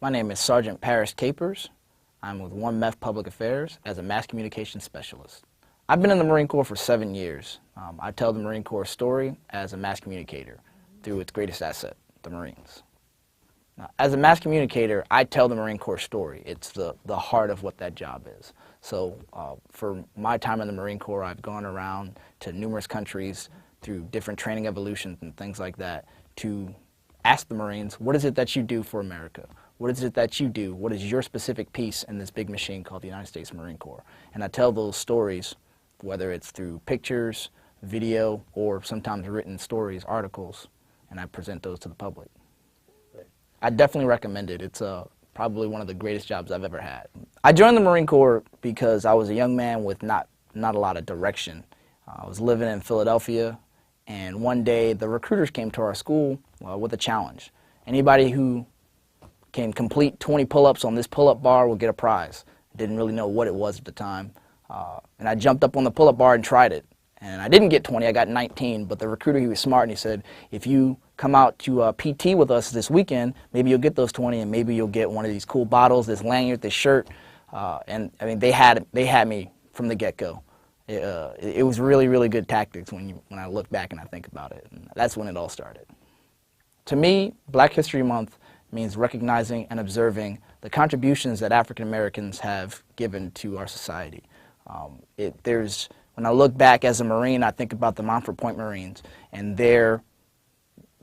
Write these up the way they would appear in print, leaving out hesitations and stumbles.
My name is Sergeant Paris Capers. I'm with 1 MEF Public Affairs as a Mass Communication Specialist. I've been in the Marine Corps for 7 years. I tell the Marine Corps story as a mass communicator through its greatest asset, the Marines. Now, as a mass communicator, I tell the Marine Corps story. It's the heart of what that job is. So for my time in the Marine Corps, I've gone around to numerous countries through different training evolutions and things like that to ask the Marines, what is it that you do for America? What is it that you do? What is your specific piece in this big machine called the United States Marine Corps? And I tell those stories, whether it's through pictures, video, or sometimes written stories, articles, and I present those to the public. I definitely recommend it. It's probably one of the greatest jobs I've ever had. I joined the Marine Corps because I was a young man with not a lot of direction. I was living in Philadelphia, and one day the recruiters came to our school with a challenge. Anybody who can complete 20 pull-ups on this pull-up bar will get a prize. Didn't really know what it was at the time. And I jumped up on the pull-up bar and tried it. And I didn't get 20, I got 19, but the recruiter, he was smart, and he said, if you come out to PT with us this weekend, maybe you'll get those 20, and maybe you'll get one of these cool bottles, this lanyard, this shirt. And I mean, they had me from the get-go. It was really, really good tactics when I look back and I think about it. And that's when it all started. To me, Black History Month means recognizing and observing the contributions that African Americans have given to our society. When I look back as a Marine, I think about the Montford Point Marines and their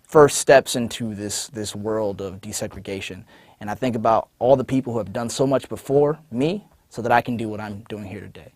first steps into this world of desegregation. And I think about all the people who have done so much before me so that I can do what I'm doing here today.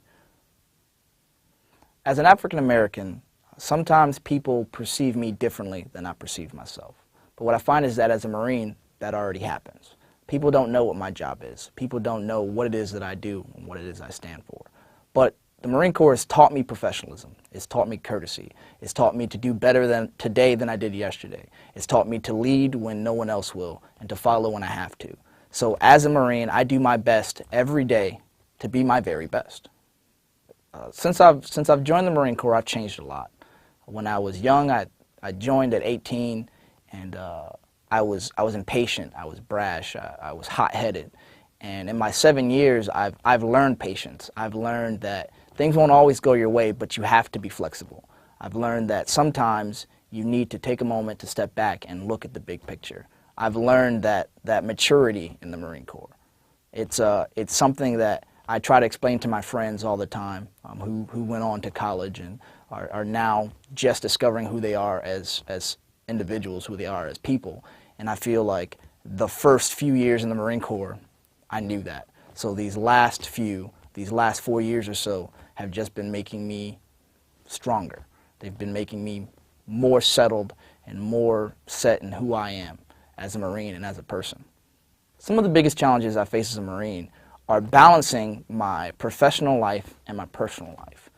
As an African American, sometimes people perceive me differently than I perceive myself. But what I find is that as a Marine, that already happens. People don't know what my job is. People don't know what it is that I do and what it is I stand for. But the Marine Corps has taught me professionalism. It's taught me courtesy. It's taught me to do better today than I did yesterday. It's taught me to lead when no one else will and to follow when I have to. So as a Marine, I do my best every day to be my very best. Since I've joined the Marine Corps, I've changed a lot. When I was young, I joined at 18, and I was impatient. I was brash. I was hot-headed. And in my 7 years, I've learned patience. I've learned that things won't always go your way, but you have to be flexible. I've learned that sometimes you need to take a moment to step back and look at the big picture. I've learned that maturity in the Marine Corps. It's something that I try to explain to my friends all the time who went on to college and are now just discovering who they are as individuals, who they are as people. And I feel like the first few years in the Marine Corps, I knew that. So these last 4 years or so have just been making me stronger. They've been making me more settled and more set in who I am as a Marine and as a person. Some of the biggest challenges I face as a Marine are balancing my professional life and my personal life.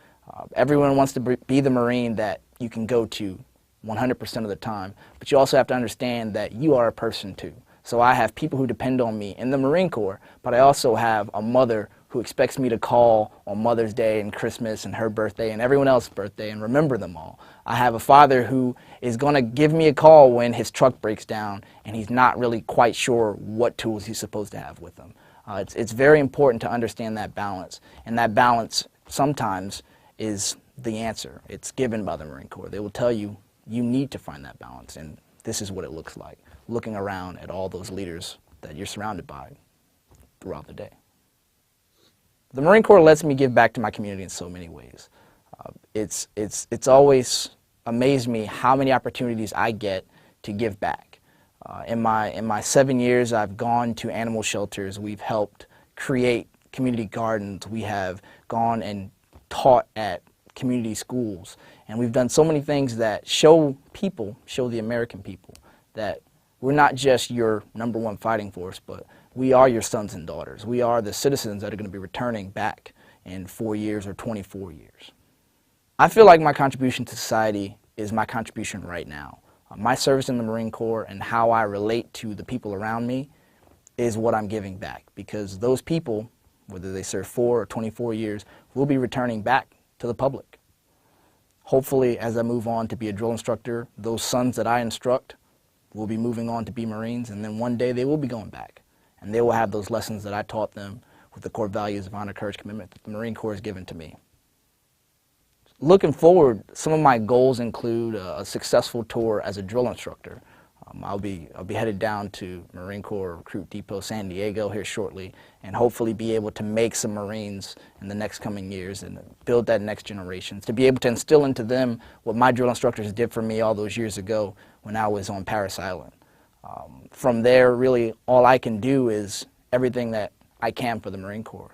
Everyone wants to be the Marine that you can go to 100% of the time, but you also have to understand that you are a person too. So I have people who depend on me in the Marine Corps, but I also have a mother who expects me to call on Mother's Day and Christmas and her birthday and everyone else's birthday and remember them all. I have a father who is going to give me a call when his truck breaks down and he's not really quite sure what tools he's supposed to have with him. It's very important to understand that balance, and that balance sometimes is the answer. It's given by the Marine Corps. They will tell you, you need to find that balance, and this is what it looks like, looking around at all those leaders that you're surrounded by throughout the day. The Marine Corps lets me give back to my community in so many ways. It's always amazed me how many opportunities I get to give back. In my 7 years, I've gone to animal shelters. We've helped create community gardens. We have gone and taught at community schools. And we've done so many things that show the American people, that we're not just your #1 fighting force, but we are your sons and daughters. We are the citizens that are going to be returning back in 4 years or 24 years. I feel like my contribution to society is my contribution right now. My service in the Marine Corps and how I relate to the people around me is what I'm giving back, because those people, whether they serve 4 or 24 years, will be returning back to the public. Hopefully, as I move on to be a drill instructor, those sons that I instruct will be moving on to be Marines, and then one day they will be going back. and they will have those lessons that I taught them with the core values of honor, courage, commitment that the Marine Corps has given to me. Looking forward, some of my goals include a successful tour as a drill instructor. I'll be headed down to Marine Corps Recruit Depot San Diego here shortly, and hopefully be able to make some Marines in the next coming years and build that next generation, to be able to instill into them what my drill instructors did for me all those years ago when I was on Parris Island. From there, really, all I can do is everything that I can for the Marine Corps.